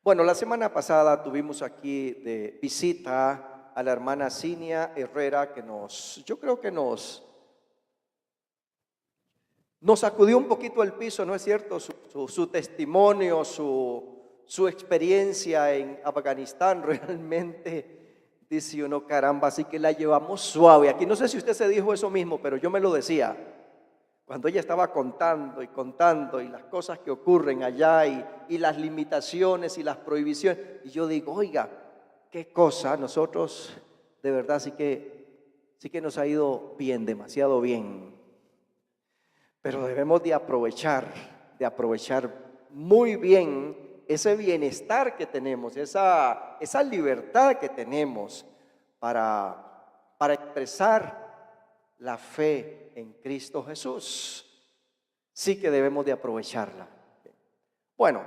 Bueno, la semana pasada tuvimos aquí de visita a la hermana Cinia Herrera que yo creo que nos sacudió un poquito el piso, ¿no es cierto? Su testimonio, su experiencia en Afganistán realmente, dice uno, caramba, así que la llevamos suave. Aquí no sé si usted se dijo eso mismo, pero yo me lo decía. Cuando ella estaba contando y las cosas que ocurren allá y las limitaciones y las prohibiciones, y yo digo, oiga, qué cosa, nosotros de verdad sí que nos ha ido bien, demasiado bien, pero debemos de aprovechar muy bien ese bienestar que tenemos, esa libertad que tenemos para expresar la fe en Cristo Jesús. Sí que debemos de aprovecharla. Bueno,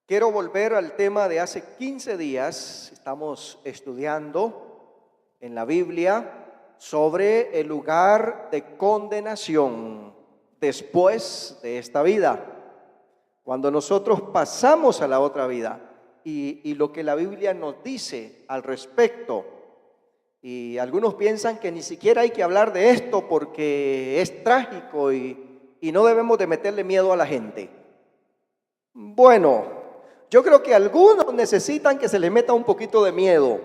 quiero volver al tema de hace 15 días. Estamos estudiando en la Biblia sobre el lugar de condenación después de esta vida. Cuando nosotros pasamos a la otra vida y lo que la Biblia nos dice al respecto. Y algunos piensan que ni siquiera hay que hablar de esto porque es trágico y no debemos de meterle miedo a la gente. Bueno, yo creo que algunos necesitan que se les meta un poquito de miedo.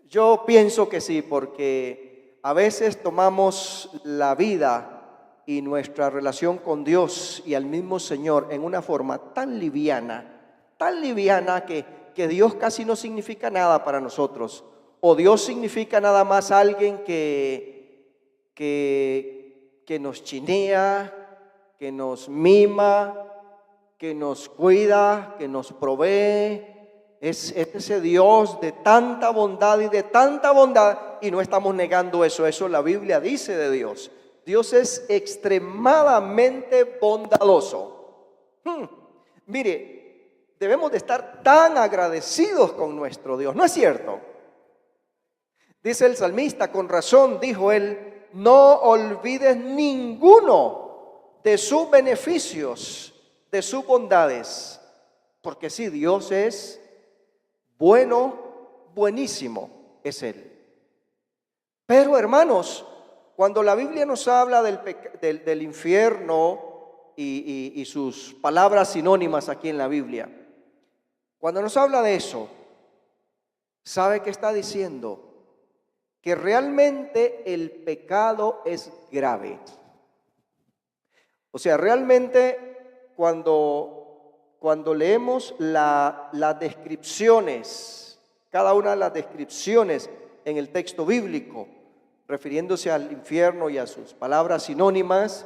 Yo pienso que sí, porque a veces tomamos la vida y nuestra relación con Dios y al mismo Señor en una forma tan liviana que Dios casi no significa nada para nosotros. O Dios significa nada más alguien que nos chinea, que nos mima, que nos cuida, que nos provee. Es ese Dios de tanta bondad y no estamos negando eso la Biblia dice de Dios. Dios es extremadamente bondadoso. Mire, debemos de estar tan agradecidos con nuestro Dios, ¿no es cierto? Dice el salmista, con razón dijo él, no olvides ninguno de sus beneficios, de sus bondades, porque si Dios es bueno, buenísimo es Él. Pero hermanos, cuando la Biblia nos habla del infierno y sus palabras sinónimas aquí en la Biblia, cuando nos habla de eso, ¿sabe qué está diciendo? Que realmente el pecado es grave. O sea, realmente cuando leemos las descripciones, cada una de las descripciones en el texto bíblico, refiriéndose al infierno y a sus palabras sinónimas,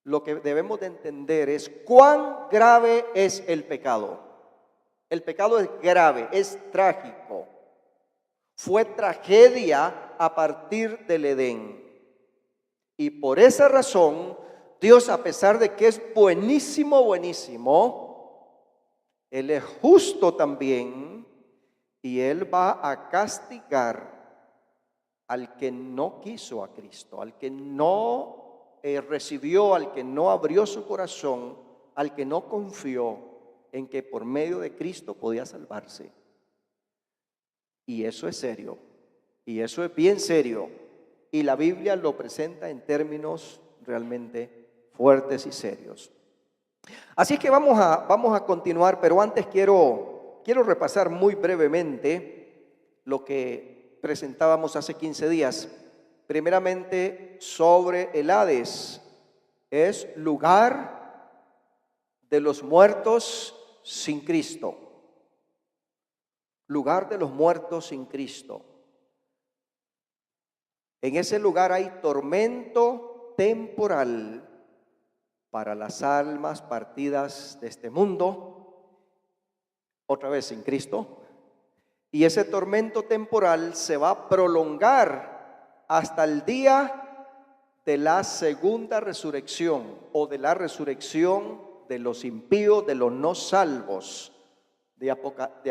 lo que debemos de entender es cuán grave es el pecado. El pecado es grave, es trágico. Fue tragedia a partir del Edén. Y por esa razón, Dios, a pesar de que es buenísimo, Él es justo también y Él va a castigar al que no quiso a Cristo, al que no recibió, al que no abrió su corazón, al que no confió en que por medio de Cristo podía salvarse. Y eso es serio, y eso es bien serio, y la Biblia lo presenta en términos realmente fuertes y serios. Así que vamos a continuar, pero antes quiero repasar muy brevemente lo que presentábamos hace 15 días. Primeramente, sobre el Hades, es lugar de los muertos sin Cristo. Lugar de los muertos sin Cristo. En ese lugar hay tormento temporal para las almas partidas de este mundo, otra vez sin Cristo, y ese tormento temporal se va a prolongar hasta el día de la segunda resurrección o de la resurrección de los impíos, de los no salvos. De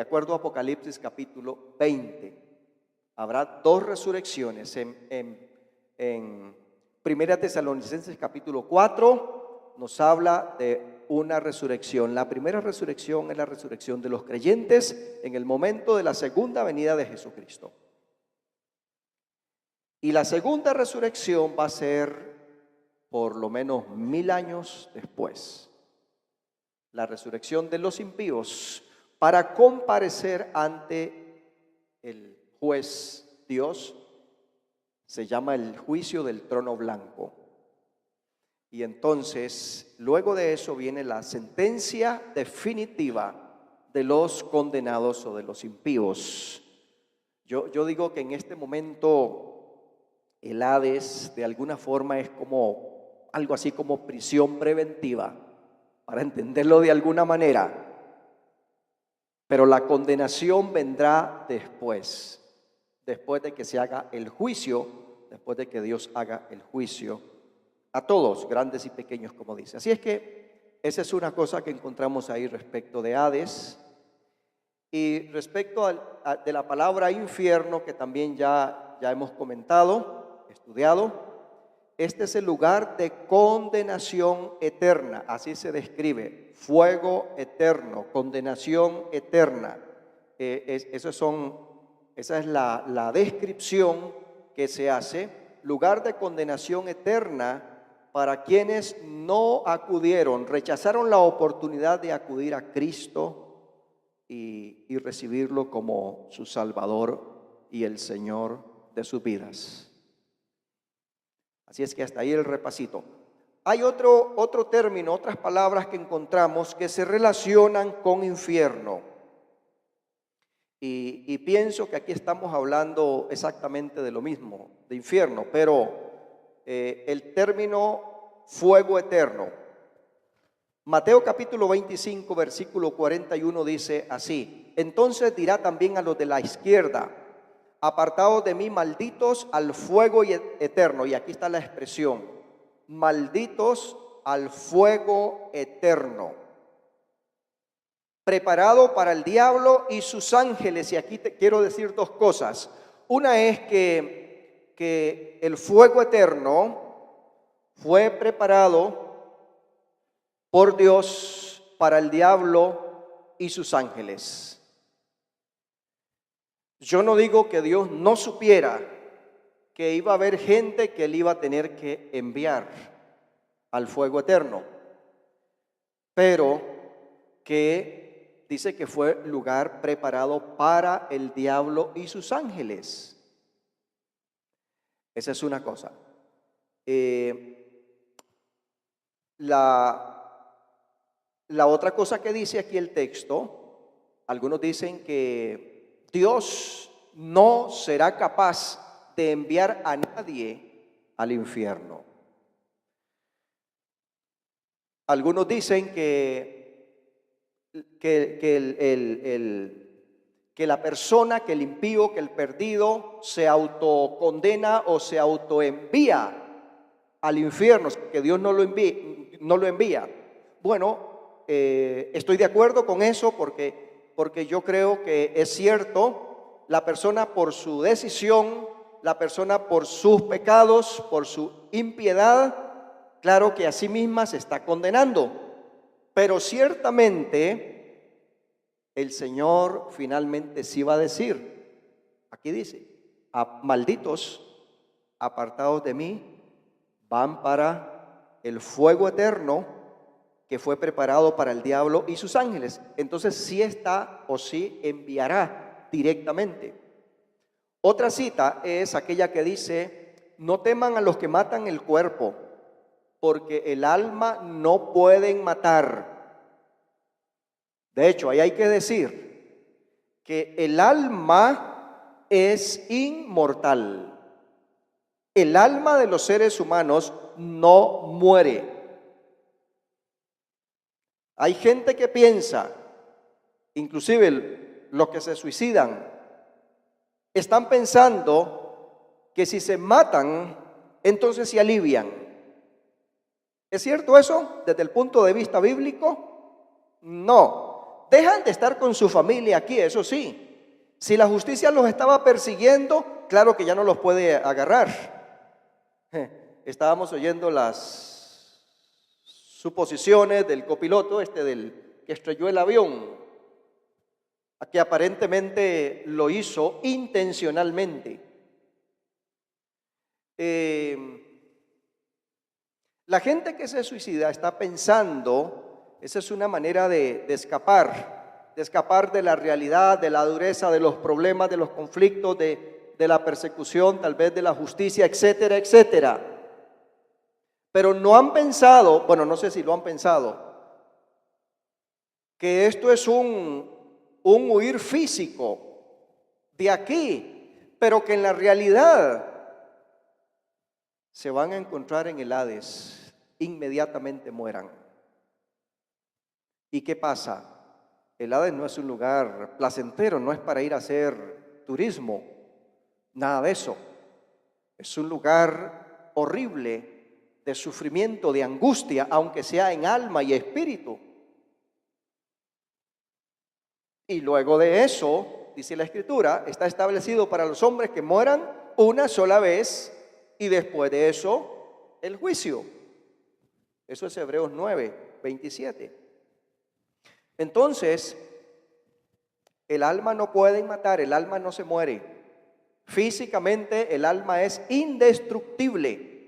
acuerdo a Apocalipsis capítulo 20, habrá dos resurrecciones. En Primera Tesalonicenses capítulo 4 nos habla de una resurrección. La primera resurrección es la resurrección de los creyentes en el momento de la segunda venida de Jesucristo. Y la segunda resurrección va a ser por lo menos 1000 años después. La resurrección de los impíos para comparecer ante el juez Dios. Se llama el juicio del trono blanco. Y entonces, luego de eso viene la sentencia definitiva de los condenados o de los impíos. Yo digo que en este momento el Hades de alguna forma es como algo así como prisión preventiva, para entenderlo de alguna manera. Pero la condenación vendrá después de que se haga el juicio, después de que Dios haga el juicio a todos, grandes y pequeños, como dice. Así es que esa es una cosa que encontramos ahí respecto de Hades. Y respecto de la palabra infierno, que también ya hemos comentado, estudiado, este es el lugar de condenación eterna, así se describe, fuego eterno, condenación eterna. Esa es la descripción que se hace, lugar de condenación eterna para quienes no acudieron, rechazaron la oportunidad de acudir a Cristo y recibirlo como su Salvador y el Señor de sus vidas. Así es que hasta ahí el repasito. Hay otro término, otras palabras que encontramos que se relacionan con infierno. Y pienso que aquí estamos hablando exactamente de lo mismo, de infierno, pero el término fuego eterno. Mateo capítulo 25, versículo 41 dice así: entonces dirá también a los de la izquierda: apartados de mí, malditos, al fuego eterno. Y aquí está la expresión: malditos al fuego eterno, preparado para el diablo y sus ángeles. Y aquí te quiero decir dos cosas. Una es que el fuego eterno fue preparado por Dios para el diablo y sus ángeles. Yo no digo que Dios no supiera que iba a haber gente que él iba a tener que enviar al fuego eterno, pero que dice que fue lugar preparado para el diablo y sus ángeles. Esa es una cosa. La otra cosa que dice aquí el texto, algunos dicen que Dios no será capaz de enviar a nadie al infierno. Algunos dicen que la persona, que el impío, que el perdido se autocondena o se autoenvía al infierno, que Dios no lo envía. Bueno, estoy de acuerdo con eso porque yo creo que es cierto, la persona por su decisión, la persona por sus pecados, por su impiedad, claro que a sí misma se está condenando, pero ciertamente el Señor finalmente sí va a decir, aquí dice: malditos, apartados de mí, van para el fuego eterno que fue preparado para el diablo y sus ángeles. Entonces sí está o sí enviará directamente. Otra cita es aquella que dice: no teman a los que matan el cuerpo, porque el alma no pueden matar. De hecho, ahí hay que decir que el alma es inmortal. El alma de los seres humanos no muere. Hay gente que piensa, inclusive los que se suicidan, están pensando que si se matan, entonces se alivian. ¿Es cierto eso desde el punto de vista bíblico? No. Dejan de estar con su familia aquí, eso sí. Si la justicia los estaba persiguiendo, claro que ya no los puede agarrar. Estábamos oyendo las suposiciones del copiloto, del que estrelló el avión, a que aparentemente lo hizo intencionalmente. La gente que se suicida está pensando, esa es una manera de escapar de la realidad, de la dureza, de los problemas, de los conflictos, de la persecución, tal vez de la justicia, etcétera, etcétera. Pero no han pensado, bueno, no sé si lo han pensado, que esto es un huir físico de aquí, pero que en la realidad se van a encontrar en el Hades, inmediatamente mueran. ¿Y qué pasa? El Hades no es un lugar placentero, no es para ir a hacer turismo, nada de eso. Es un lugar horrible de sufrimiento, de angustia, aunque sea en alma y espíritu. Y luego de eso, dice la Escritura, está establecido para los hombres que mueran una sola vez y después de eso, el juicio. Eso es Hebreos 9:27. Entonces, el alma no puede matar, el alma no se muere. Físicamente el alma es indestructible.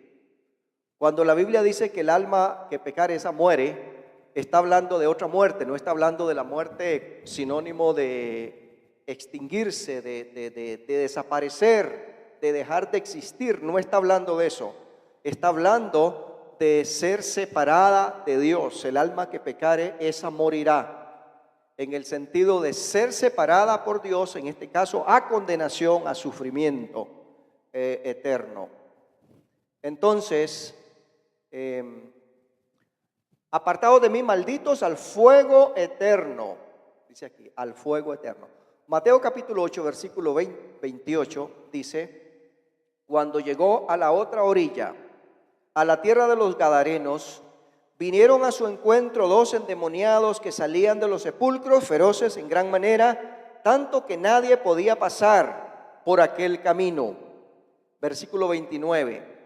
Cuando la Biblia dice que el alma que pecare esa muere, está hablando de otra muerte, no está hablando de la muerte sinónimo de extinguirse, de desaparecer, de dejar de existir, no está hablando de eso. Está hablando de ser separada de Dios. El alma que pecare, esa morirá. En el sentido de ser separada por Dios, en este caso a condenación, a sufrimiento eterno. Entonces, apartados de mí, malditos, al fuego eterno. Dice aquí, al fuego eterno. Mateo capítulo 8, versículo 28 dice: cuando llegó a la otra orilla, a la tierra de los Gadarenos, vinieron a su encuentro 2 endemoniados que salían de los sepulcros, feroces en gran manera, tanto que nadie podía pasar por aquel camino. Versículo 29.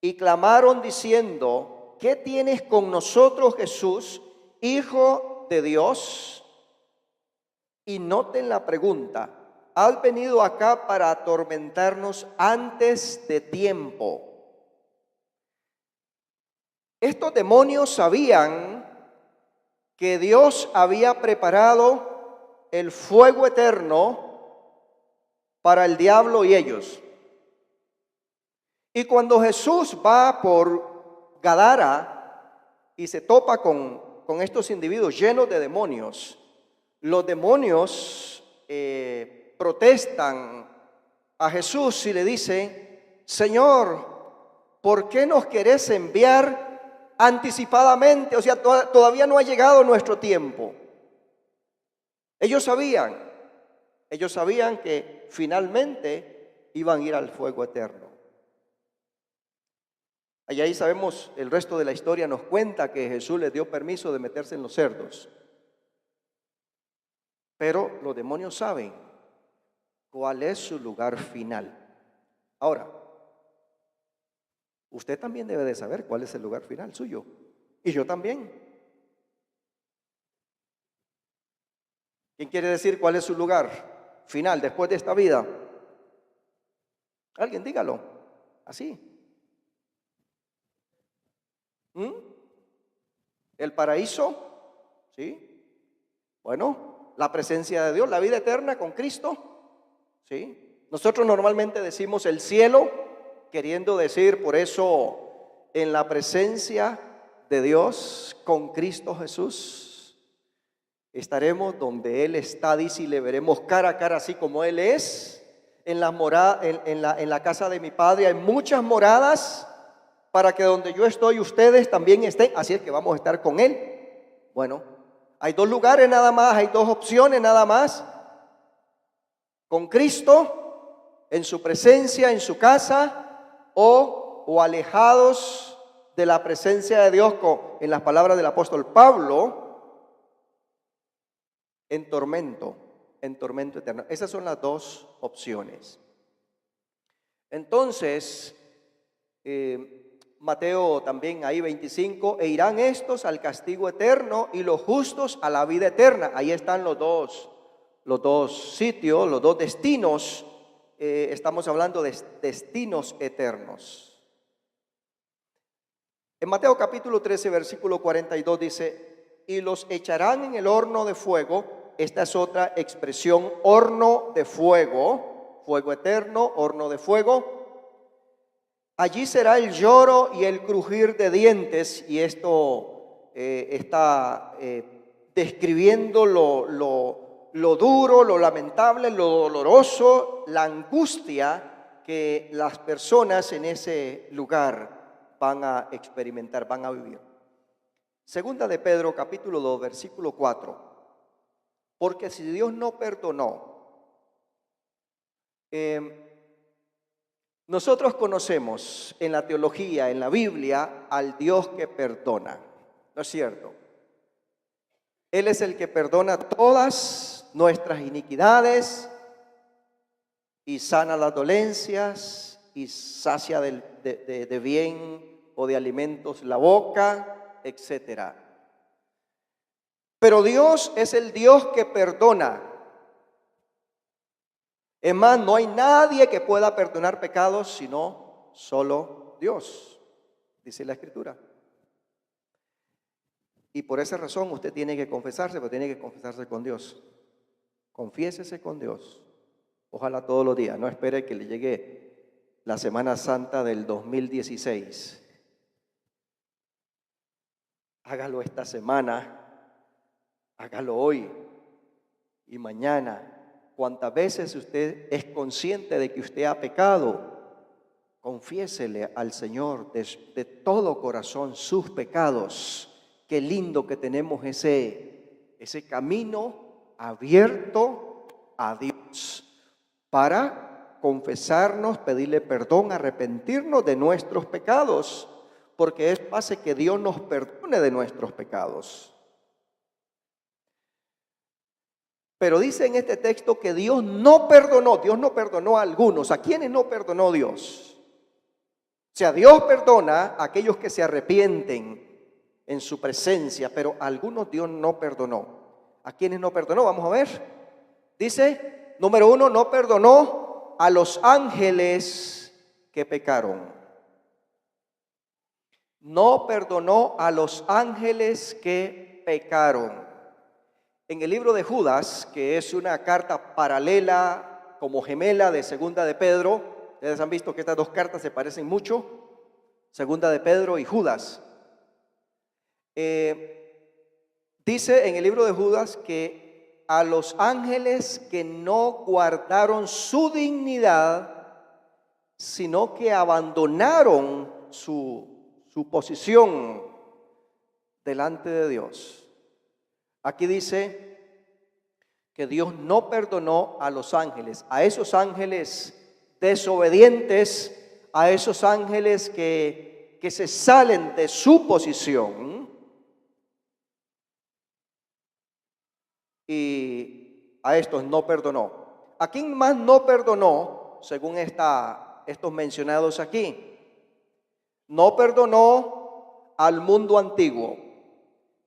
Y clamaron diciendo: ¿qué tienes con nosotros, Jesús, Hijo de Dios? Y noten la pregunta: ¿has venido acá para atormentarnos antes de tiempo? Estos demonios sabían que Dios había preparado el fuego eterno para el diablo y ellos. Y cuando Jesús va por Gadara y se topa con estos individuos llenos de demonios, los demonios protestan a Jesús y le dicen: Señor, ¿por qué nos querés enviar anticipadamente? O sea, todavía no ha llegado nuestro tiempo. Ellos sabían que finalmente iban a ir al fuego eterno. Ahí sabemos, el resto de la historia nos cuenta que Jesús les dio permiso de meterse en los cerdos. Pero los demonios saben cuál es su lugar final. Ahora, usted también debe de saber cuál es el lugar final suyo. Y yo también. ¿Quién quiere decir cuál es su lugar final después de esta vida? Alguien dígalo, así. ¿El paraíso? ¿Sí? Bueno, la presencia de Dios, la vida eterna con Cristo. ¿Sí? Nosotros normalmente decimos el cielo, queriendo decir por eso en la presencia de Dios con Cristo Jesús. Estaremos donde Él está, dice, y le veremos cara a cara así como Él es. En la casa de mi Padre hay muchas moradas, para que donde yo estoy ustedes también estén. Así es que vamos a estar con Él. Bueno, hay 2 lugares nada más, hay 2 opciones nada más. Con Cristo, en su presencia, en su casa, o alejados de la presencia de Dios, en las palabras del apóstol Pablo, en tormento eterno. Esas son las 2 opciones. Entonces, Mateo también ahí 25, e irán estos al castigo eterno y los justos a la vida eterna. Ahí están los dos sitios, los dos destinos. Estamos hablando de destinos eternos. En Mateo capítulo 13, versículo 42 dice, y los echarán en el horno de fuego. Esta es otra expresión, horno de fuego, fuego eterno, horno de fuego. Allí será el lloro y el crujir de dientes, y esto está describiendo lo duro, lo lamentable, lo doloroso, la angustia que las personas en ese lugar van a experimentar, van a vivir. Segunda de Pedro, capítulo 2, versículo 4. Porque si Dios no perdonó, nosotros conocemos en la teología, en la Biblia, al Dios que perdona, ¿no es cierto? Él es el que perdona todas nuestras iniquidades y sana las dolencias y sacia de bien o de alimentos la boca, etcétera. Pero Dios es el Dios que perdona. Es más, no hay nadie que pueda perdonar pecados sino solo Dios, dice la Escritura. Y por esa razón usted tiene que confesarse, pero tiene que confesarse con Dios. Confiésese con Dios. Ojalá todos los días. No espere que le llegue la Semana Santa del 2016. Hágalo esta semana. Hágalo hoy y mañana. Cuantas veces usted es consciente de que usted ha pecado, confiésele al Señor de todo corazón sus pecados. Qué lindo que tenemos ese camino abierto a Dios para confesarnos, pedirle perdón, arrepentirnos de nuestros pecados, porque eso hace que Dios nos perdone de nuestros pecados. Pero dice en este texto que Dios no perdonó a algunos. ¿A quiénes no perdonó Dios? O sea, Dios perdona a aquellos que se arrepienten en su presencia, pero a algunos Dios no perdonó. ¿A quiénes no perdonó? Vamos a ver. Dice, número 1, no perdonó a los ángeles que pecaron. No perdonó a los ángeles que pecaron. En el libro de Judas, que es una carta paralela como gemela de Segunda de Pedro, ustedes han visto que estas dos cartas se parecen mucho, Segunda de Pedro y Judas. Dice en el libro de Judas que a los ángeles que no guardaron su dignidad, sino que abandonaron su posición delante de Dios. Aquí dice que Dios no perdonó a los ángeles, a esos ángeles desobedientes, a esos ángeles que se salen de su posición, y a estos no perdonó. ¿A quién más no perdonó, según estos mencionados aquí? No perdonó al mundo antiguo.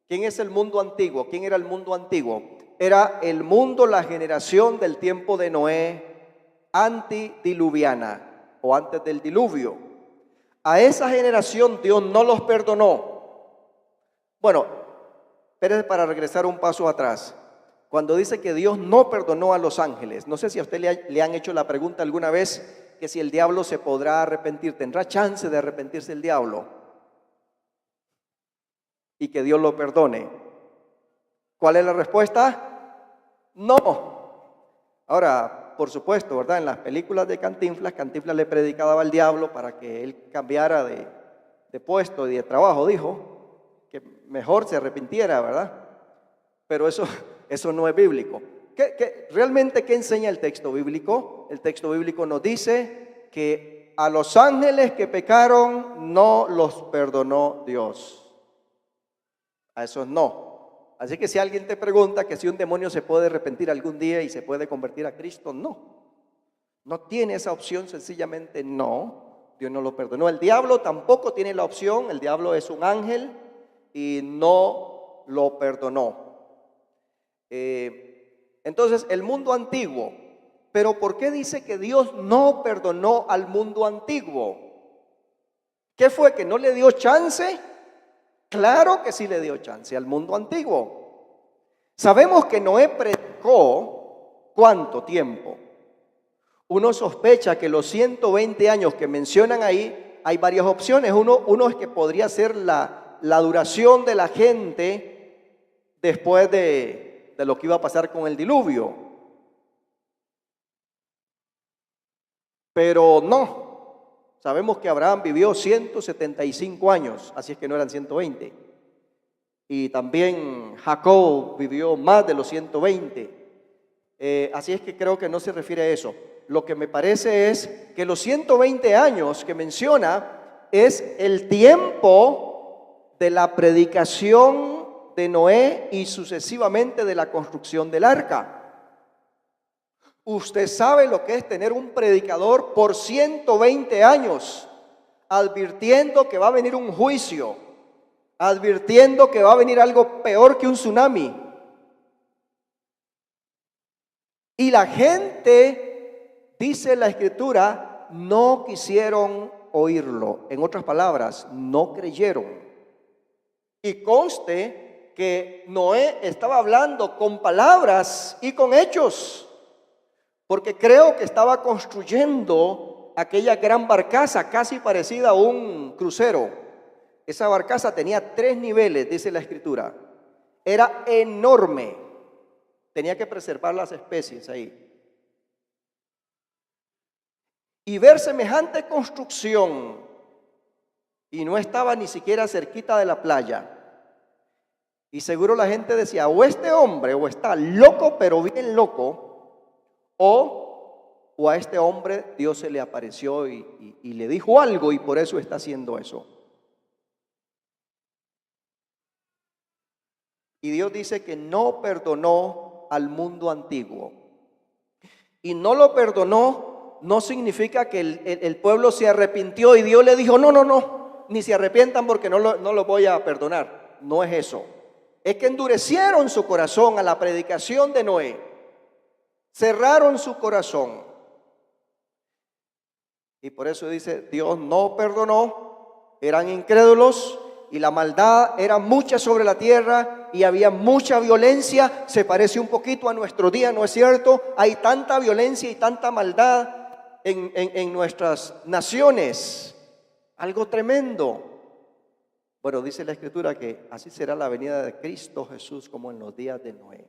¿Quién es el mundo antiguo? ¿Quién era el mundo antiguo? Era el mundo, la generación del tiempo de Noé, antidiluviana o antes del diluvio. A esa generación Dios no los perdonó. Bueno, espérese para regresar un paso atrás. Cuando dice que Dios no perdonó a los ángeles, no sé si a usted le han hecho la pregunta alguna vez que si el diablo se podrá arrepentir, tendrá chance de arrepentirse el diablo y que Dios lo perdone. ¿Cuál es la respuesta? No. Ahora, por supuesto, ¿verdad? En las películas de Cantinflas le predicaba al diablo para que él cambiara de puesto y de trabajo, dijo, que mejor se arrepintiera, ¿verdad? Pero eso no es bíblico. ¿Realmente qué enseña el texto bíblico? El texto bíblico nos dice que a los ángeles que pecaron no los perdonó Dios. A esos no. Así que si alguien te pregunta que si un demonio se puede arrepentir algún día y se puede convertir a Cristo, no. No tiene esa opción, sencillamente no. Dios no lo perdonó. El diablo tampoco tiene la opción, el diablo es un ángel y no lo perdonó. Entonces, el mundo antiguo, pero ¿por qué dice que Dios no perdonó al mundo antiguo? ¿Qué fue? ¿Que no le dio chance? Claro que sí le dio chance al mundo antiguo. Sabemos que Noé predicó ¿cuánto tiempo? Uno sospecha que los 120 años que mencionan ahí, hay varias opciones. Uno es que podría ser la duración de la gente después de lo que iba a pasar con el diluvio. Pero no, sabemos que Abraham vivió 175 años, así es que no eran 120. Y también Jacob vivió más de los 120. Así es que creo que no se refiere a eso. Lo que me parece es que los 120 años que menciona es el tiempo de la predicación de Noé y sucesivamente de la construcción del arca. Usted sabe lo que es tener un predicador por 120 años, advirtiendo que va a venir un juicio, advirtiendo que va a venir algo peor que un tsunami. Y la gente, dice la Escritura, no quisieron oírlo. En otras palabras, no creyeron. Y conste que Noé estaba hablando con palabras y con hechos, porque creo que estaba construyendo aquella gran barcaza casi parecida a un crucero. Esa barcaza tenía 3 niveles, dice la Escritura. Era enorme. Tenía que preservar las especies ahí. Y ver semejante construcción, y no estaba ni siquiera cerquita de la playa. Y seguro la gente decía, o este hombre, o está loco, pero bien loco, o a este hombre Dios se le apareció y le dijo algo y por eso está haciendo eso. Y Dios dice que no perdonó al mundo antiguo. Y no lo perdonó no significa que el pueblo se arrepintió y Dios le dijo, no, ni se arrepientan porque no lo voy a perdonar. No es eso. Es que endurecieron su corazón a la predicación de Noé. Cerraron su corazón. Y por eso dice, Dios no perdonó, eran incrédulos y la maldad era mucha sobre la tierra y había mucha violencia. Se parece un poquito a nuestro día, ¿no es cierto? Hay tanta violencia y tanta maldad en nuestras naciones, algo tremendo. Bueno, dice la Escritura que así será la venida de Cristo Jesús como en los días de Noé.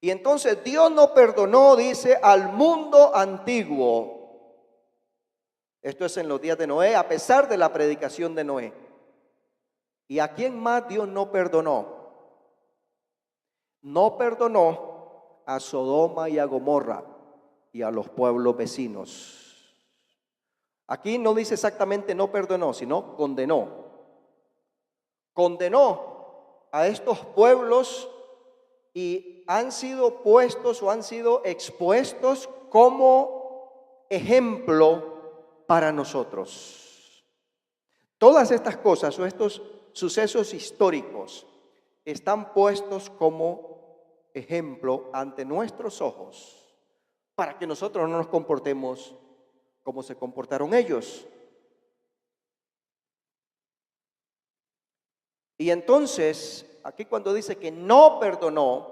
Y entonces Dios no perdonó, dice, al mundo antiguo. Esto es en los días de Noé, a pesar de la predicación de Noé. ¿Y a quién más Dios no perdonó? No perdonó a Sodoma y a Gomorra y a los pueblos vecinos. Aquí no dice exactamente no perdonó, sino condenó. Condenó a estos pueblos y han sido puestos o han sido expuestos como ejemplo para nosotros. Todas estas cosas o estos sucesos históricos están puestos como ejemplo ante nuestros ojos, para que nosotros no nos comportemos como se comportaron ellos. Y entonces, aquí cuando dice que no perdonó,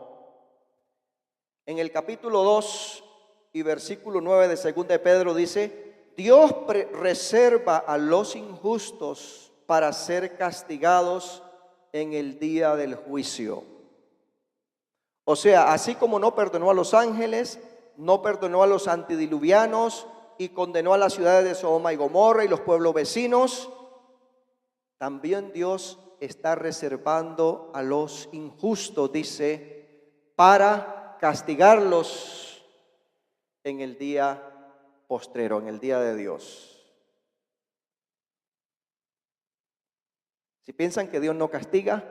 en el capítulo 2 y versículo 9 de 2 de Pedro dice, Dios reserva a los injustos para ser castigados en el día del juicio. O sea, así como no perdonó a los ángeles, no perdonó a los antidiluvianos y condenó a las ciudades de Sodoma y Gomorra y los pueblos vecinos, también Dios está reservando a los injustos, dice, para castigarlos en el día postrero, en el día de Dios. Si piensan que Dios no castiga,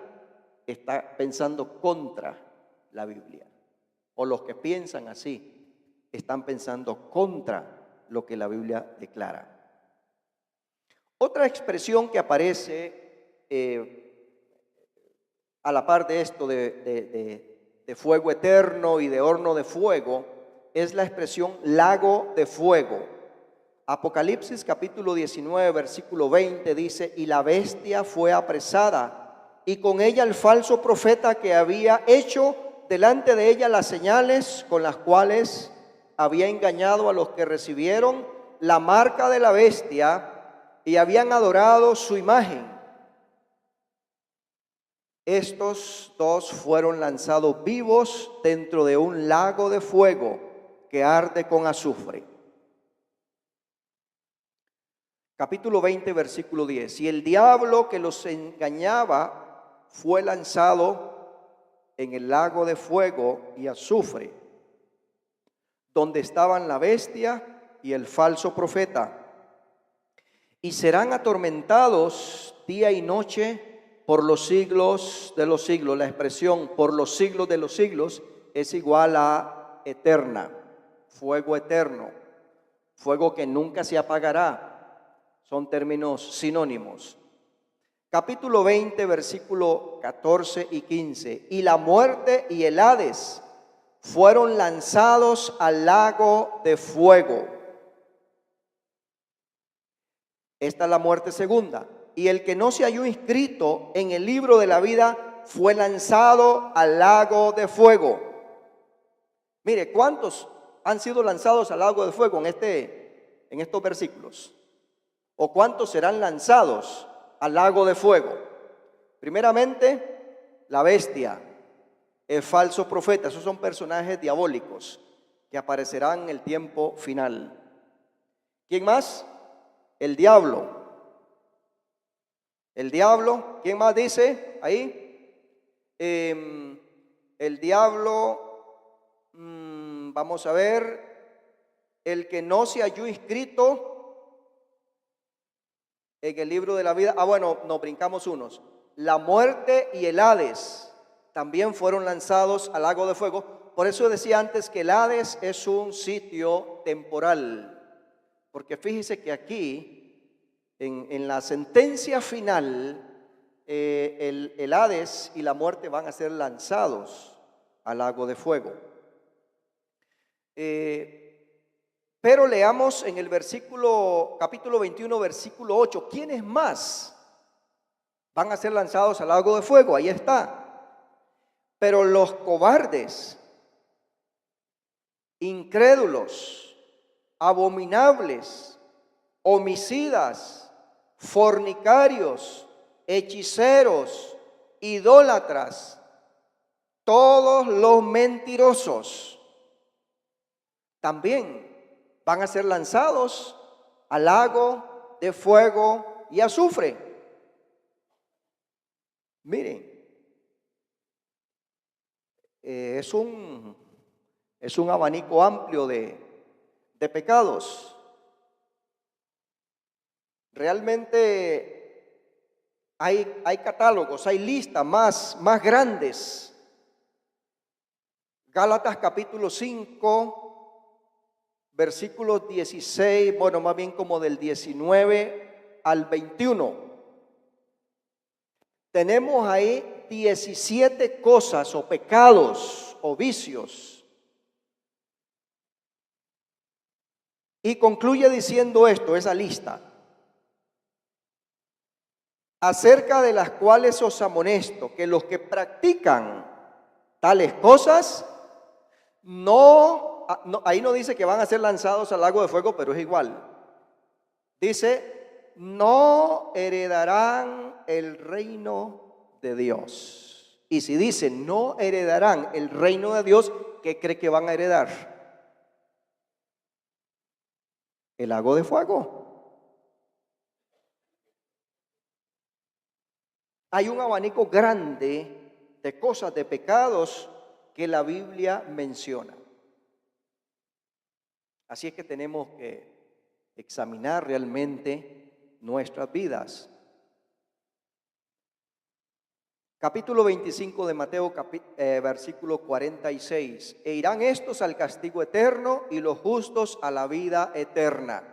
está pensando contra la Biblia. O los que piensan así, están pensando contra lo que la Biblia declara. Otra expresión que aparece a la par de esto de fuego eterno y de horno de fuego es la expresión lago de fuego. Apocalipsis capítulo 19 versículo 20 dice: y la bestia fue apresada, y con ella el falso profeta que había hecho delante de ella las señales con las cuales había engañado a los que recibieron la marca de la bestia y habían adorado su imagen. Estos dos fueron lanzados vivos dentro de un lago de fuego que arde con azufre. Capítulo 20, versículo 10. Y el diablo que los engañaba fue lanzado en el lago de fuego y azufre, donde estaban la bestia y el falso profeta, y serán atormentados día y noche por los siglos de los siglos. La expresión por los siglos de los siglos es igual a eterna, fuego eterno, fuego que nunca se apagará. Son términos sinónimos. Capítulo 20, versículo 14 y 15. Y la muerte y el Hades fueron lanzados al lago de fuego. Esta es la muerte segunda. Y el que no se halló inscrito en el libro de la vida fue lanzado al lago de fuego. Mire, ¿cuántos han sido lanzados al lago de fuego en estos versículos? ¿O cuántos serán lanzados al lago de fuego? Primeramente, la bestia, el falso profeta. Esos son personajes diabólicos que aparecerán en el tiempo final. ¿Quién más? El diablo. El diablo, ¿quién más dice ahí? El diablo, vamos a ver, el que no se halló inscrito en el libro de la vida. Bueno, nos brincamos unos. La muerte y el Hades también fueron lanzados al lago de fuego. Por eso decía antes que el Hades es un sitio temporal, porque fíjese que aquí en la sentencia final el Hades y la muerte van a ser lanzados al lago de fuego. Pero leamos en el capítulo 21, versículo 8, ¿quiénes más van a ser lanzados al lago de fuego? Ahí está. Pero los cobardes, incrédulos, abominables, homicidas, fornicarios, hechiceros, idólatras, todos los mentirosos, también van a ser lanzados al lago de fuego y azufre. Miren, es un abanico amplio de pecados. Realmente hay catálogos, hay listas más grandes. Gálatas capítulo 5, versículos 16, bueno, más bien como del 19 al 21. Tenemos ahí 17 cosas o pecados o vicios. Y concluye diciendo esto, esa lista: acerca de las cuales os amonesto, que los que practican tales cosas ahí no dice que van a ser lanzados al lago de fuego, pero es igual. Dice, no heredarán el reino de Dios. Y si dice no heredarán el reino de Dios, ¿qué cree que van a heredar? El lago de fuego. Hay un abanico grande de cosas, de pecados que la Biblia menciona. Así es que tenemos que examinar realmente nuestras vidas. Capítulo 25 de Mateo, versículo 46. E irán estos al castigo eterno y los justos a la vida eterna.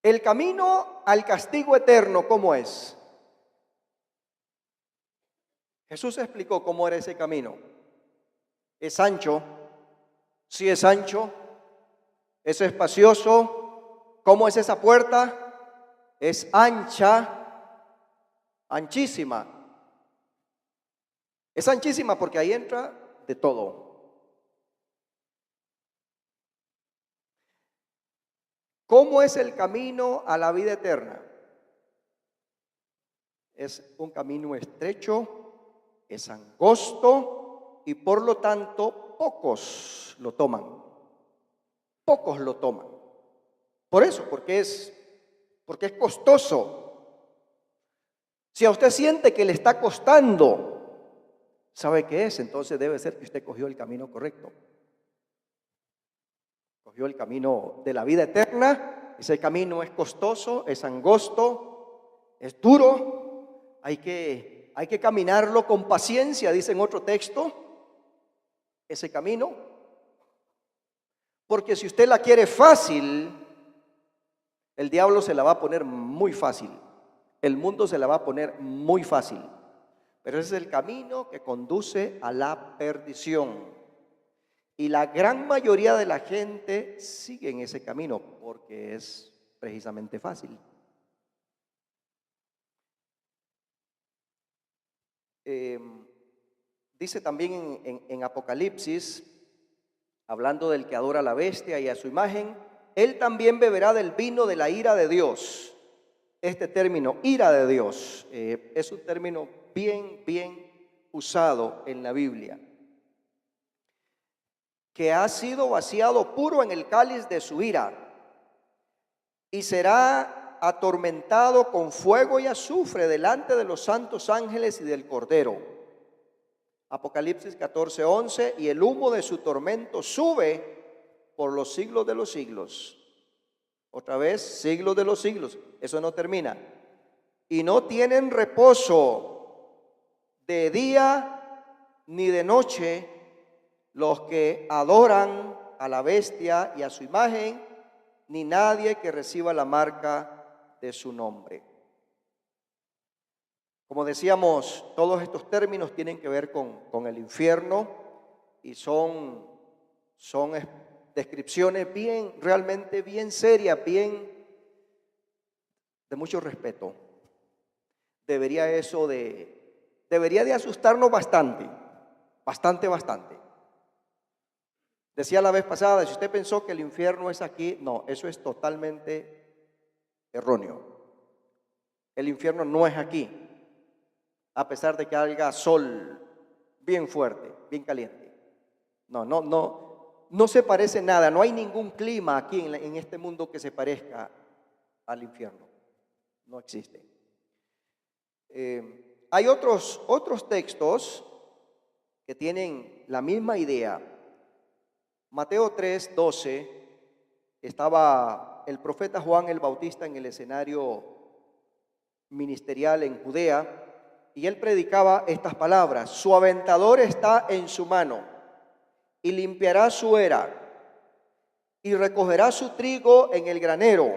El camino al castigo eterno, ¿cómo es? Jesús explicó cómo era ese camino. Es ancho, sí es ancho, es espacioso. ¿Cómo es esa puerta? Es ancha, anchísima. Es anchísima porque ahí entra de todo. ¿Cómo es el camino a la vida eterna? Es un camino estrecho, es angosto y por lo tanto pocos lo toman. Pocos lo toman. Por eso, porque es costoso. Si a usted siente que le está costando, ¿sabe qué es? Entonces debe ser que usted cogió el camino correcto. Cogió el camino de la vida eterna. Ese camino es costoso, es angosto, es duro. Hay que caminarlo con paciencia, dice en otro texto, ese camino. Porque si usted la quiere fácil, el diablo se la va a poner muy fácil. El mundo se la va a poner muy fácil. Pero ese es el camino que conduce a la perdición. Y la gran mayoría de la gente sigue en ese camino porque es precisamente fácil. Dice también en Apocalipsis, hablando del que adora a la bestia y a su imagen, él también beberá del vino de la ira de Dios. Este término, ira de Dios, es un término bien usado en la Biblia. Que ha sido vaciado puro en el cáliz de su ira y será atormentado con fuego y azufre delante de los santos ángeles y del Cordero. Apocalipsis 14:11, y el humo de su tormento sube por los siglos de los siglos. Otra vez, siglos de los siglos. Eso no termina. Y no tienen reposo de día ni de noche los que adoran a la bestia y a su imagen, ni nadie que reciba la marca de su nombre. Como decíamos, todos estos términos tienen que ver con el infierno y son descripciones realmente bien serias, de mucho respeto. Debería de asustarnos bastante. Decía la vez pasada, si usted pensó que el infierno es aquí, no, eso es totalmente erróneo. El infierno no es aquí, a pesar de que haya sol bien fuerte, bien caliente. No se parece nada, no hay ningún clima aquí en este mundo que se parezca al infierno. No existe. Hay otros textos que tienen la misma idea. Mateo 3:12, estaba el profeta Juan el Bautista en el escenario ministerial en Judea y él predicaba estas palabras: su aventador está en su mano y limpiará su era y recogerá su trigo en el granero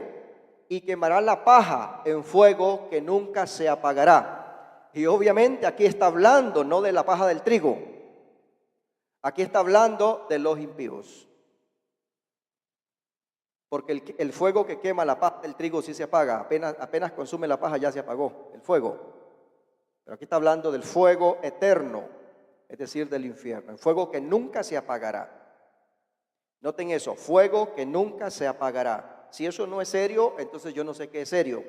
y quemará la paja en fuego que nunca se apagará. Y obviamente aquí está hablando no de la paja del trigo, aquí está hablando de los impíos. Porque el fuego que quema la paja del trigo sí se apaga. Apenas consume la paja ya se apagó el fuego. Pero aquí está hablando del fuego eterno, es decir, del infierno. El fuego que nunca se apagará. Noten eso, fuego que nunca se apagará. Si eso no es serio, entonces yo no sé qué es serio.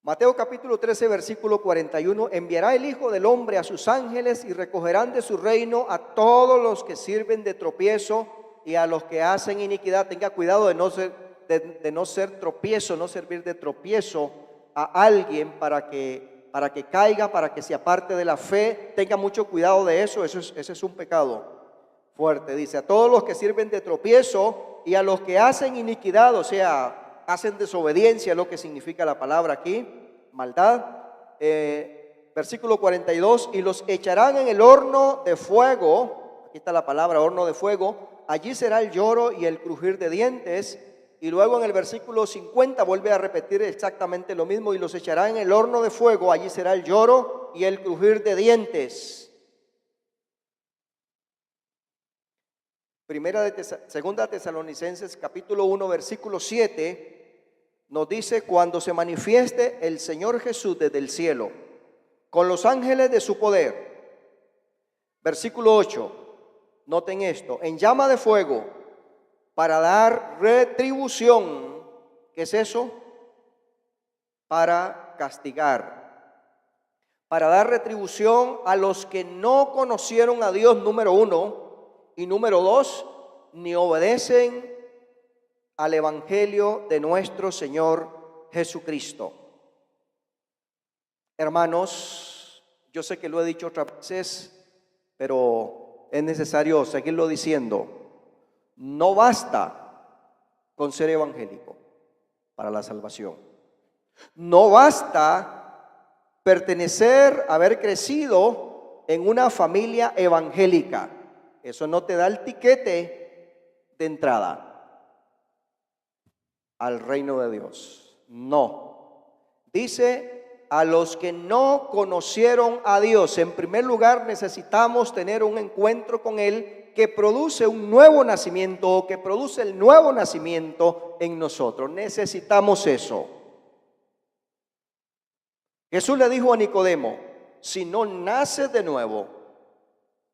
Mateo capítulo 13, versículo 41, enviará el Hijo del Hombre a sus ángeles y recogerán de su reino a todos los que sirven de tropiezo y a los que hacen iniquidad. Tenga cuidado de no ser tropiezo, no servir de tropiezo a alguien para que caiga, para que se aparte de la fe. Tenga mucho cuidado de eso, ese es un pecado fuerte. Dice, a todos los que sirven de tropiezo y a los que hacen iniquidad, o sea, hacen desobediencia, lo que significa la palabra aquí, maldad. Versículo 42, y los echarán en el horno de fuego. Aquí está la palabra horno de fuego. Allí será el lloro y el crujir de dientes. Y luego en el versículo 50 vuelve a repetir exactamente lo mismo: y los echará en el horno de fuego, allí será el lloro y el crujir de dientes. Segunda Tesalonicenses capítulo 1 versículo 7 nos dice: cuando se manifieste el Señor Jesús desde el cielo con los ángeles de su poder. Versículo 8, noten esto: en llama de fuego, para dar retribución. ¿Qué es eso? Para castigar, para dar retribución a los que no conocieron a Dios, número uno. Y número dos, ni obedecen al evangelio de nuestro Señor Jesucristo. Hermanos, yo sé que lo he dicho otras veces, pero es necesario seguirlo diciendo. No basta con ser evangélico para la salvación. No basta pertenecer, haber crecido en una familia evangélica. Eso no te da el tiquete de entrada al reino de Dios. No. Dice: a los que no conocieron a Dios. En primer lugar, necesitamos tener un encuentro con Él que produce un nuevo nacimiento, o que produce el nuevo nacimiento en nosotros. Necesitamos eso. Jesús le dijo a Nicodemo: si no naces de nuevo,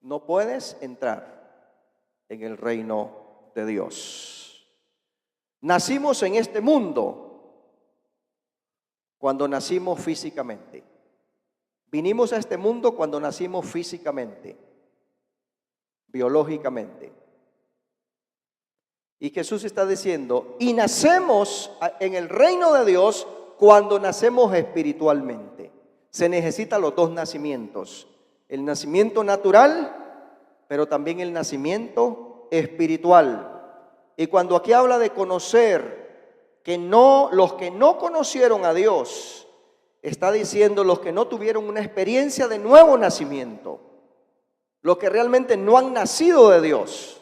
no puedes entrar en el reino de Dios. Nacimos en este mundo cuando nacimos físicamente. Vinimos a este mundo cuando nacimos físicamente, biológicamente. Y Jesús está diciendo: y nacemos en el reino de Dios cuando nacemos espiritualmente. Se necesitan los dos nacimientos: el nacimiento natural, pero también el nacimiento espiritual. Y cuando aquí habla de conocer, los que no conocieron a Dios, está diciendo los que no tuvieron una experiencia de nuevo nacimiento, los que realmente no han nacido de Dios.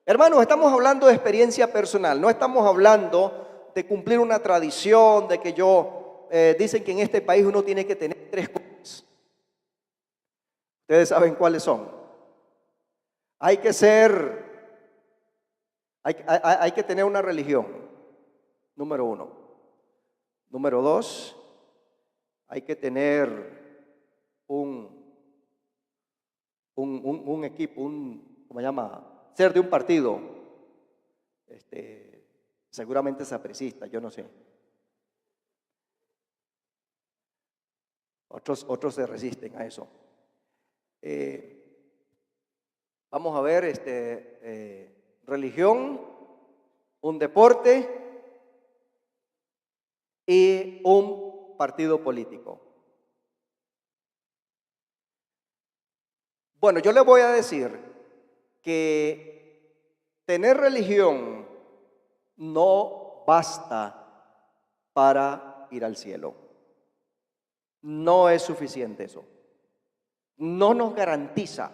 Hermanos, estamos hablando de experiencia personal, no estamos hablando de cumplir una tradición, de que dicen que en este país uno tiene que tener 3 cosas. Ustedes saben cuáles son. Hay que tener una religión, número 1. Número 2, hay que tener un equipo, ¿cómo se llama? Ser de un partido, seguramente sapricista, yo no sé. Otros se resisten a eso. Vamos a ver, religión, un deporte y un partido político. Bueno, yo le voy a decir que tener religión no basta para ir al cielo. No es suficiente eso. No nos garantiza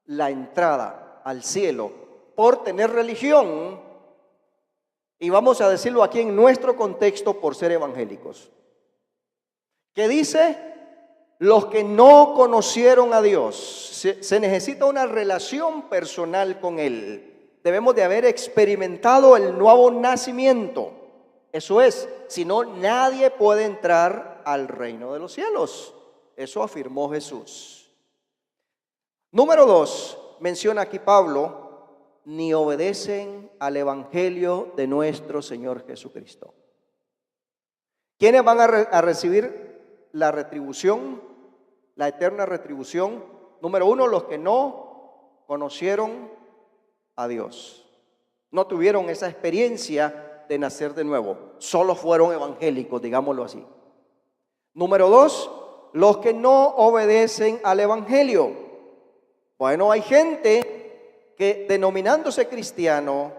la entrada al cielo por tener religión, y vamos a decirlo aquí en nuestro contexto, por ser evangélicos. ¿Qué dice? Los que no conocieron a Dios. Se necesita una relación personal con Él. Debemos de haber experimentado el nuevo nacimiento. Eso es, si no, nadie puede entrar al reino de los cielos. Eso afirmó Jesús. Número 2, menciona aquí Pablo: ni obedecen al evangelio de nuestro Señor Jesucristo. ¿Quiénes van a recibir la retribución, la eterna retribución? Número 1, los que no conocieron a Dios, no tuvieron esa experiencia de nacer de nuevo, solo fueron evangélicos, digámoslo así. Número 2, los que no obedecen al evangelio. Bueno, hay gente que, denominándose cristiano,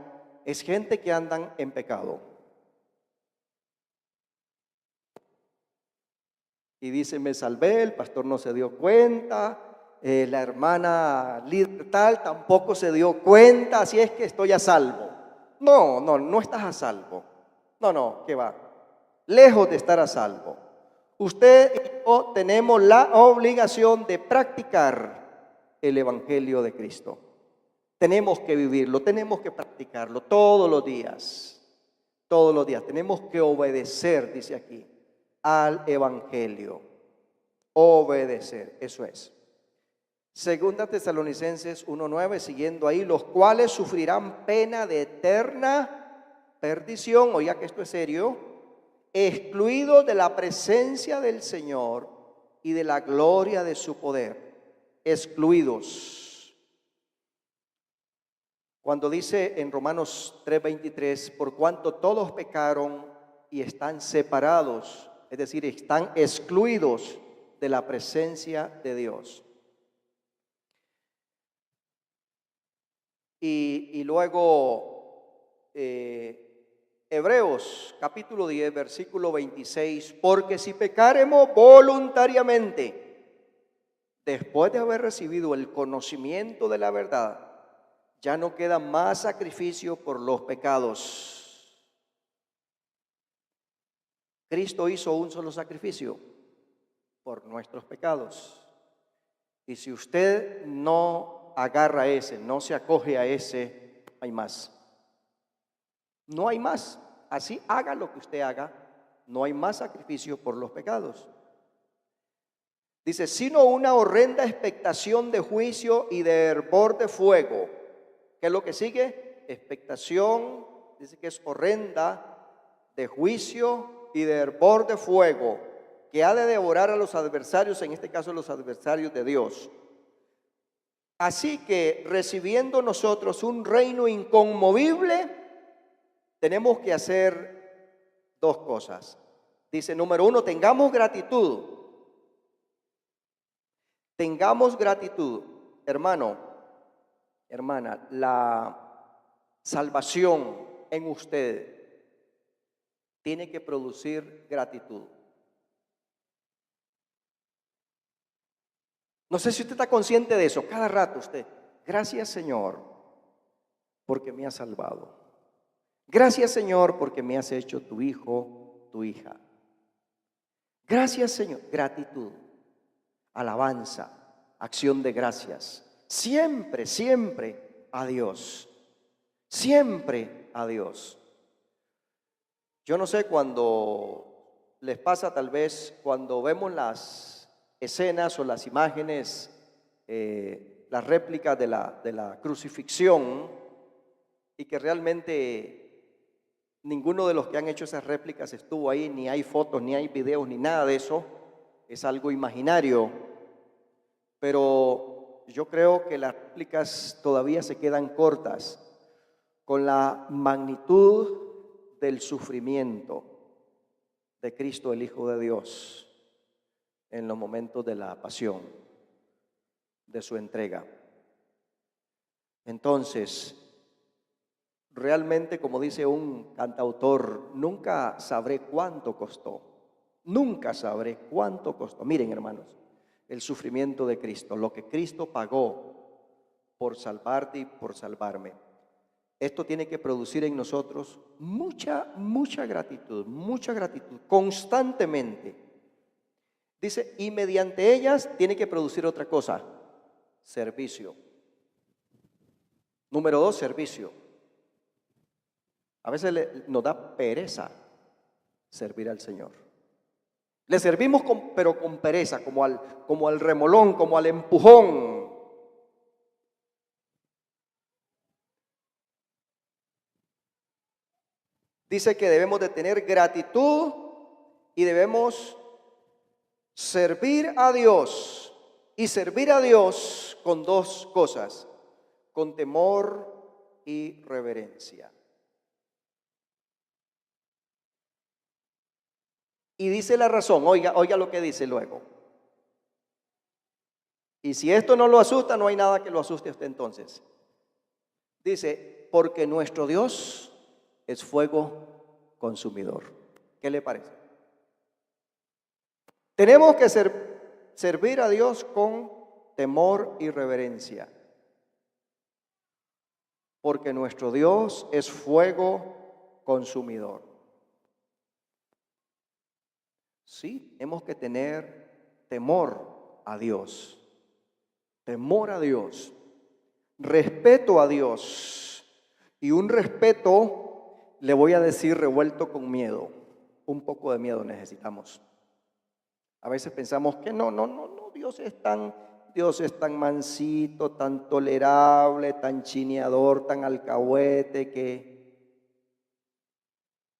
es gente que andan en pecado. Y dice: me salvé, el pastor no se dio cuenta, la hermana líder tal tampoco se dio cuenta, así es que estoy a salvo. No estás a salvo. No, que va. Lejos de estar a salvo. Usted y yo tenemos la obligación de practicar el Evangelio de Cristo. Tenemos que vivirlo, tenemos que practicarlo todos los días. Todos los días. Tenemos que obedecer, dice aquí, al Evangelio. Obedecer, eso es. Segunda Tesalonicenses 1:9, siguiendo ahí, los cuales sufrirán pena de eterna perdición, oiga que esto es serio, excluidos de la presencia del Señor y de la gloria de su poder, excluidos. Cuando dice en Romanos 3:23, por cuanto todos pecaron y están separados, es decir, están excluidos de la presencia de Dios. Y luego Hebreos capítulo 10 versículo 26, porque si pecaremos voluntariamente, después de haber recibido el conocimiento de la verdad, ya no queda más sacrificio por los pecados. Cristo hizo un solo sacrificio por nuestros pecados. Y si usted no agarra ese, no se acoge a ese, hay más. No hay más. Así haga lo que usted haga, no hay más sacrificio por los pecados. Dice, sino una horrenda expectación de juicio y de hervor de fuego. ¿Qué es lo que sigue? Expectación, dice que es horrenda, de juicio y de hervor de fuego, que ha de devorar a los adversarios, en este caso los adversarios de Dios. Así que recibiendo nosotros un reino inconmovible, tenemos que hacer dos cosas. Dice, número uno, tengamos gratitud. Tengamos gratitud, hermano, hermana, la salvación en usted tiene que producir gratitud. No sé si usted está consciente de eso, cada rato usted, gracias Señor, porque me has salvado. Gracias Señor, porque me has hecho tu hijo, tu hija. Gracias Señor, gratitud, alabanza, acción de gracias. Siempre, siempre a Dios. Siempre a Dios. Yo no sé cuando les pasa, tal vez cuando vemos las escenas o las imágenes, las réplicas de la crucifixión, y que realmente ninguno de los que han hecho esas réplicas estuvo ahí, ni hay fotos, ni hay videos, ni nada de eso, es algo imaginario, pero yo creo que las réplicas todavía se quedan cortas con la magnitud del sufrimiento de Cristo, el Hijo de Dios, en los momentos de la pasión, de su entrega. Entonces, realmente, como dice un cantautor, nunca sabré cuánto costó. Nunca sabré cuánto costó. Miren, hermanos, el sufrimiento de Cristo, lo que Cristo pagó por salvarte y por salvarme. Esto tiene que producir en nosotros mucha gratitud, constantemente. Dice, y mediante ellas tiene que producir otra cosa, servicio. Número 2, servicio. A veces nos da pereza servir al Señor. Le servimos pero con pereza, como al remolón, como al empujón. Dice que debemos de tener gratitud y debemos servir a Dios. Y servir a Dios con dos cosas, con temor y reverencia. Y dice la razón, oiga lo que dice luego. Y si esto no lo asusta, no hay nada que lo asuste a usted entonces. Dice, porque nuestro Dios es fuego consumidor. ¿Qué le parece? Tenemos que servir a Dios con temor y reverencia. porque nuestro Dios es fuego consumidor. Sí, hemos que tener temor a Dios, respeto a Dios, y un respeto, le voy a decir, revuelto con miedo. Un poco de miedo necesitamos. A veces pensamos que no, Dios es tan mansito, tan tolerable, tan chineador, tan alcahuete, que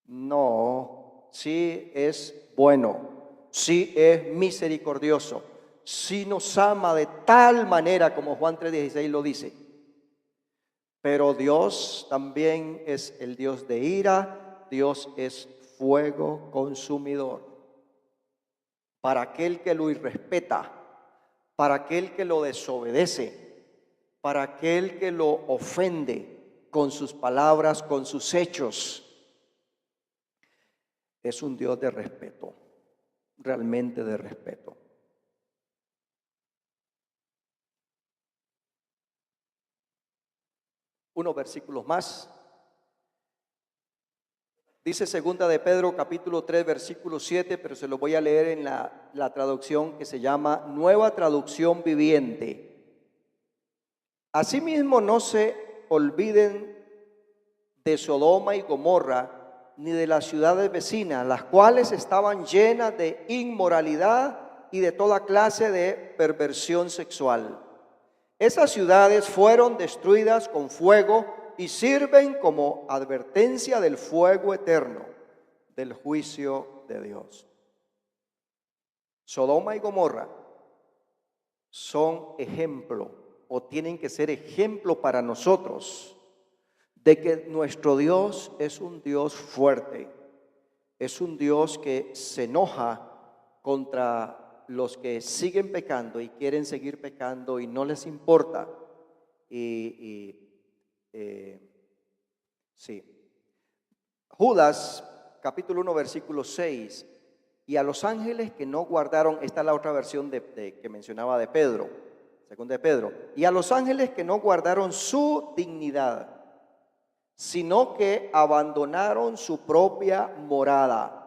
no, sí es bueno, sí es misericordioso, sí nos ama de tal manera como Juan 3:16 lo dice. Pero Dios también es el Dios de ira, Dios es fuego consumidor. Para aquel que lo irrespeta, para aquel que lo desobedece, para aquel que lo ofende con sus palabras, con sus hechos, es un Dios de respeto, realmente de respeto. Unos versículos más. Dice segunda de Pedro capítulo 3 versículo 7, pero se lo voy a leer en la traducción que se llama Nueva Traducción Viviente. Asimismo, no se olviden de Sodoma y Gomorra, ni de las ciudades vecinas, las cuales estaban llenas de inmoralidad y de toda clase de perversión sexual. Esas ciudades fueron destruidas con fuego y sirven como advertencia del fuego eterno, del juicio de Dios. Sodoma y Gomorra son ejemplo, o tienen que ser ejemplo para nosotros, de que nuestro Dios es un Dios fuerte, es un Dios que se enoja contra los que siguen pecando y quieren seguir pecando y no les importa. Sí. Judas, capítulo 1, versículo 6. Y a los ángeles que no guardaron, esta es la otra versión que mencionaba de Pedro, segunda de Pedro. Y a los ángeles que no guardaron su dignidad, sino que abandonaron su propia morada.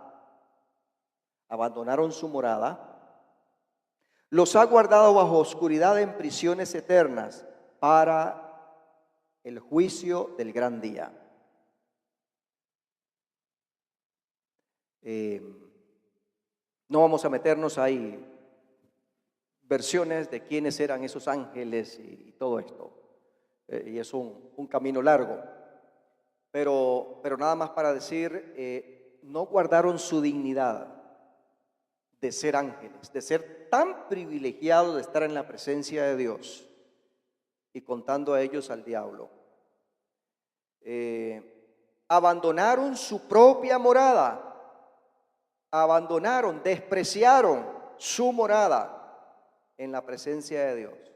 Abandonaron su morada. Los ha guardado bajo oscuridad en prisiones eternas para el juicio del gran día. No vamos a meternos ahí, versiones de quiénes eran esos ángeles y todo esto. Y es un camino largo. Pero nada más para decir, no guardaron su dignidad de ser ángeles, de ser tan privilegiados de estar en la presencia de Dios y contando a ellos al diablo. Abandonaron su propia morada, abandonaron, despreciaron su morada en la presencia de Dios.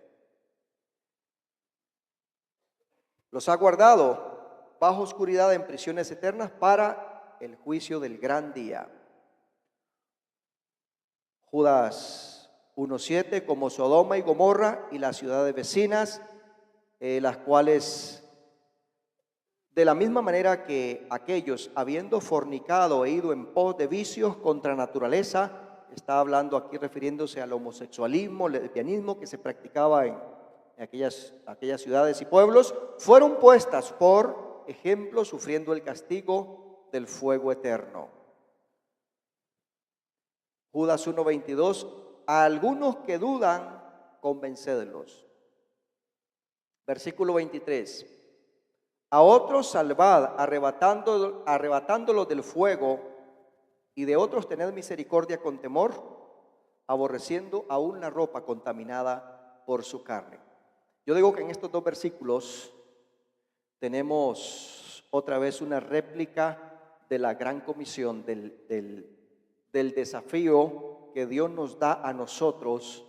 Los ha guardado bajo oscuridad en prisiones eternas para el juicio del gran día. Judas 1:7, como Sodoma y Gomorra y las ciudades vecinas, las cuales, de la misma manera que aquellos, habiendo fornicado e ido en pos de vicios contra naturaleza, está hablando aquí refiriéndose al homosexualismo, al lesbianismo que se practicaba en aquellas ciudades y pueblos, fueron puestas por ejemplo sufriendo el castigo del fuego eterno. Judas 1:22, a algunos que dudan, convencedlos. Versículo 23, a otros salvad, arrebatándolos del fuego, y de otros tened misericordia con temor, aborreciendo aún la ropa contaminada por su carne. Yo digo que en estos dos versículos tenemos otra vez una réplica de la gran comisión, del desafío que Dios nos da a nosotros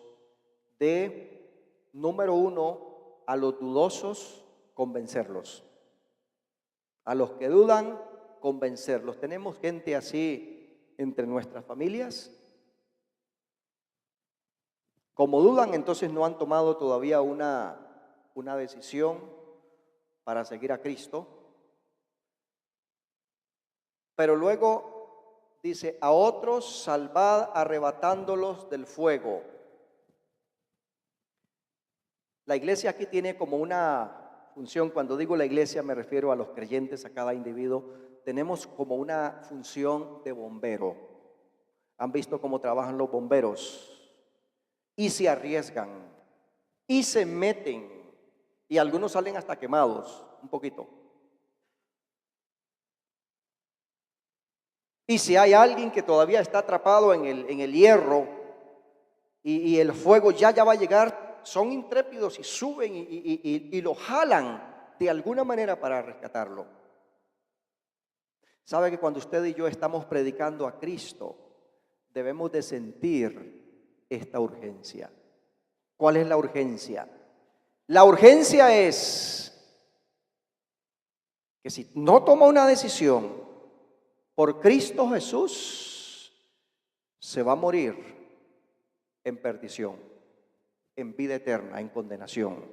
de, número uno, a los dudosos, convencerlos. A los que dudan, convencerlos. ¿Tenemos gente así entre nuestras familias? Como dudan, entonces no han tomado todavía una decisión para seguir a Cristo. Pero luego dice, a otros salvad arrebatándolos del fuego. La iglesia aquí tiene como una función. Cuando digo la iglesia me refiero a los creyentes, a cada individuo. Tenemos como una función de bombero. ¿Han visto cómo trabajan los bomberos? Y se arriesgan, y se meten, y algunos salen hasta quemados, un poquito. Y si hay alguien que todavía está atrapado en el hierro, y el fuego ya va a llegar, son intrépidos y suben y lo jalan de alguna manera para rescatarlo. Sabe que cuando usted y yo estamos predicando a Cristo, debemos de sentir esta urgencia. ¿Cuál es la urgencia? La urgencia es que si no toma una decisión por Cristo Jesús, se va a morir en perdición, en vida eterna, en condenación,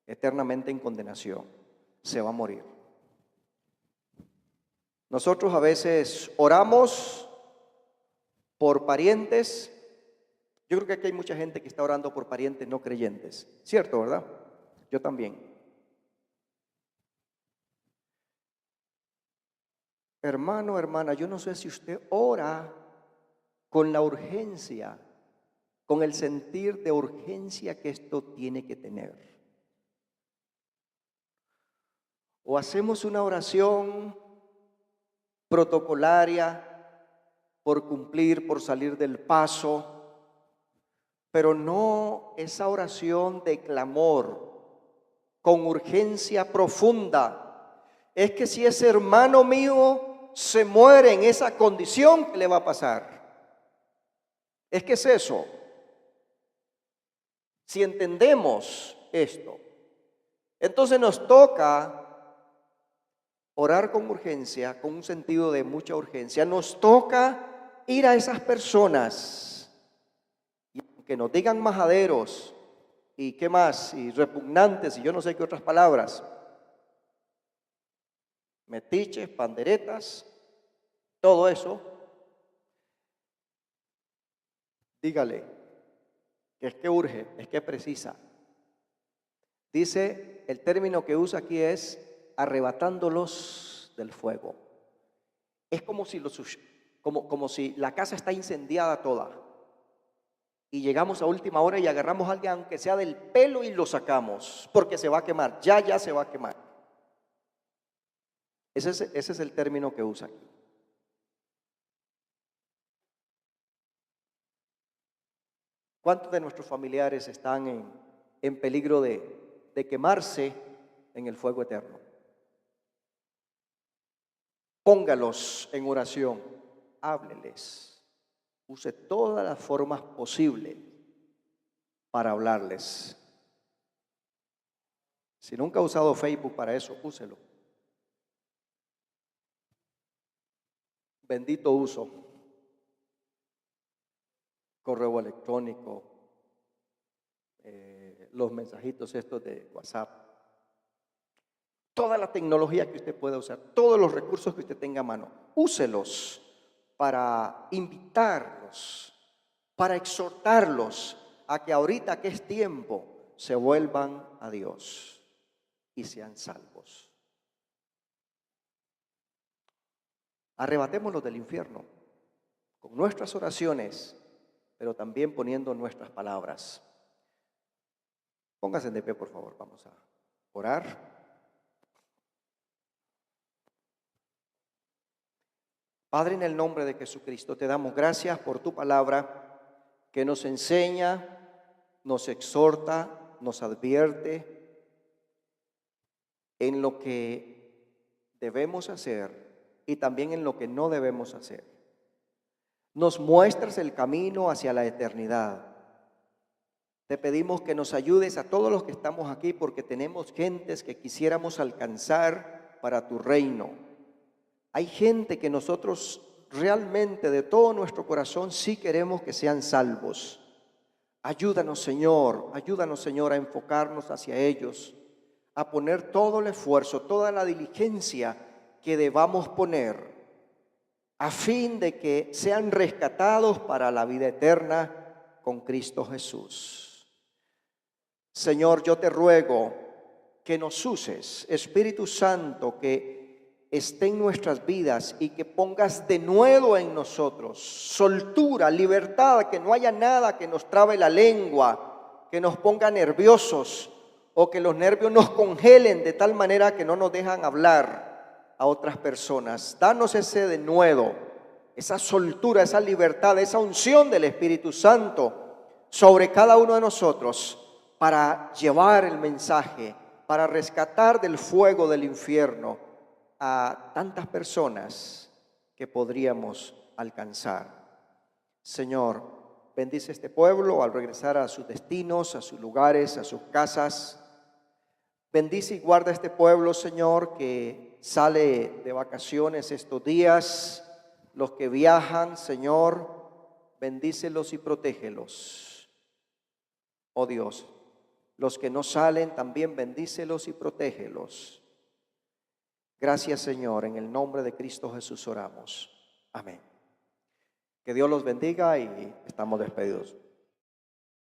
eternamente en condenación. Se va a morir. Nosotros a veces oramos por parientes. Yo creo que aquí hay mucha gente que está orando por parientes no creyentes. ¿Cierto, verdad? Yo también. Hermano, hermana, yo no sé si usted ora con la urgencia, con el sentir de urgencia que esto tiene que tener. O hacemos una oración protocolaria por cumplir, por salir del paso, pero no esa oración de clamor con urgencia profunda. Es que si ese hermano mío se muere en esa condición, ¿qué le va a pasar? Es que es eso. Si entendemos esto, entonces nos toca orar con urgencia, con un sentido de mucha urgencia. Nos toca ir a esas personas y que nos digan majaderos y qué más, y repugnantes y yo no sé qué otras palabras, metiches, panderetas, todo eso. Dígale que es que urge, es que precisa. Dice, el término que usa aquí es arrebatándolos del fuego. Es como si la casa está incendiada toda y llegamos a última hora y agarramos a alguien aunque sea del pelo y lo sacamos porque se va a quemar, ya se va a quemar. Ese es el término que usa aquí. ¿Cuántos de nuestros familiares están en peligro de quemarse en el fuego eterno? Póngalos en oración, hábleles, use todas las formas posibles para hablarles. Si nunca ha usado Facebook para eso, úselo. Bendito uso. Correo electrónico, los mensajitos estos de WhatsApp. Toda la tecnología que usted pueda usar, todos los recursos que usted tenga a mano, úselos para invitarlos, para exhortarlos a que ahorita que es tiempo se vuelvan a Dios y sean salvos. Arrebatémoslos del infierno con nuestras oraciones, pero también poniendo nuestras palabras. Pónganse de pie, por favor, vamos a orar. Padre, en el nombre de Jesucristo, te damos gracias por tu palabra que nos enseña, nos exhorta, nos advierte en lo que debemos hacer y también en lo que no debemos hacer. Nos muestras el camino hacia la eternidad. Te pedimos que nos ayudes a todos los que estamos aquí porque tenemos gentes que quisiéramos alcanzar para tu reino. Hay gente que nosotros realmente de todo nuestro corazón sí queremos que sean salvos. Ayúdanos, Señor, a enfocarnos hacia ellos, a poner todo el esfuerzo, toda la diligencia que debamos poner a fin de que sean rescatados para la vida eterna con Cristo Jesús. Señor, yo te ruego que nos uses, Espíritu Santo, que esté en nuestras vidas y que pongas de nuevo en nosotros soltura, libertad, que no haya nada que nos trabe la lengua, que nos ponga nerviosos o que los nervios nos congelen de tal manera que no nos dejan hablar a otras personas. Danos ese de nuevo, esa soltura, esa libertad, esa unción del Espíritu Santo sobre cada uno de nosotros para llevar el mensaje, para rescatar del fuego del infierno a tantas personas que podríamos alcanzar. Señor, bendice este pueblo al regresar a sus destinos, a sus lugares, a sus casas. Bendice y guarda este pueblo, Señor, que sale de vacaciones estos días. Los que viajan, Señor, bendícelos y protégelos. Oh Dios, los que no salen también bendícelos y protégelos. Gracias, Señor, en el nombre de Cristo Jesús oramos. Amén. Que Dios los bendiga y estamos despedidos.